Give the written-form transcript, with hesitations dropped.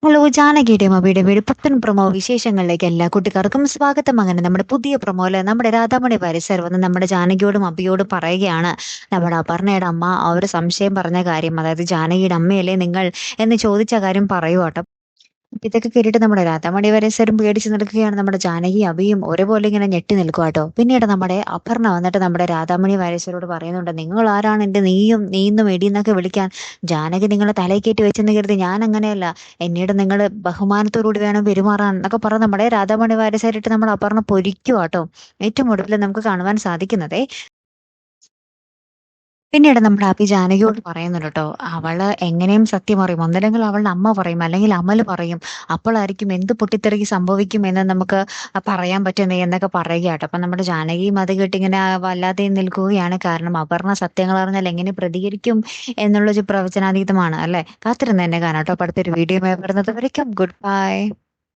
Hello ജാനകിയുടെ മമ്മിയുടെ വീട് പുത്തൻ പ്രൊമോ വിശേഷങ്ങളിലേക്ക് എല്ലാ കുട്ടികൾക്കും സ്വാഗതം. അങ്ങനെ നമ്മുടെ പുതിയ പ്രൊമോയില് നമ്മുടെ രാധാമണി വാര്യർ വന്ന് നമ്മുടെ ജാനകിയോടും അബിയോടും പറയുകയാണ്, നമ്മുടെ അപർണയുടെ അമ്മ ആ ഒരു സംശയം പറഞ്ഞ കാര്യം, അതായത് ജാനകിയുടെ അമ്മയല്ലേ നിങ്ങൾ എന്ന് ചോദിച്ച കാര്യം പറയുവാട്ടോ. അപ്പൊ ഇതൊക്കെ കേട്ടിട്ട് നമ്മുടെ രാധാമണി വാര്യരും പേടിച്ച് നിൽക്കുകയാണ്. നമ്മുടെ ജാനകി അബിയും ഒരേപോലെ ഇങ്ങനെ ഞെട്ടി നിൽക്കുവാട്ടോ. പിന്നീട് നമ്മുടെ അപർണ വന്നിട്ട് നമ്മുടെ രാധാമണി വാര്യരോട് പറയുന്നുണ്ട്, നിങ്ങൾ ആരാണ് എന്റെ നീന്നും എടിയെന്നൊക്കെ വിളിക്കാൻ? ജാനകി നിങ്ങളെ തലയിൽ കയറ്റി വെച്ചെന്ന് കരുതി ഞാൻ അങ്ങനെയല്ല, എന്നീട് നിങ്ങൾ ബഹുമാനത്തോടുകൂടി വേണം പെരുമാറാൻ എന്നൊക്കെ പറഞ്ഞ് നമ്മുടെ രാധാമണി വാര്യസായിട്ട് നമ്മുടെ അപർണ പൊരിക്കുവാട്ടോ. ഏറ്റവും ഒടുവിൽ നമുക്ക് കാണുവാൻ സാധിക്കുന്നതേ, പിന്നീട് നമ്മുടെ അഭി ജാനകിയോട് പറയുന്നുണ്ട് കേട്ടോ, അവള് എങ്ങനെയും സത്യം അറിയും. ഒന്നല്ലെങ്കിൽ അവളുടെ അമ്മ പറയും, അല്ലെങ്കിൽ അമല് പറയും. അപ്പോഴായിരിക്കും എന്ത് പൊട്ടിത്തെറിക്ക് സംഭവിക്കും എന്ന് നമുക്ക് പറയാൻ പറ്റുന്നേ എന്നൊക്കെ പറയുക കേട്ടോ. അപ്പൊ നമ്മുടെ ജാനകിയും അത് കേട്ടിങ്ങനെ വല്ലാതെ നിൽക്കുകയാണ്. കാരണം അപർണ സത്യങ്ങൾ അറിഞ്ഞാൽ എങ്ങനെ പ്രതികരിക്കും എന്നുള്ളൊരു പ്രവചനാതീതമാണ് അല്ലെ. കാത്തിരുന്ന് തന്നെ കാണാം കേട്ടോ. അപ്പൊ അടുത്തൊരു വീഡിയോ വരുന്നത് വരയ്ക്കും. Good bye.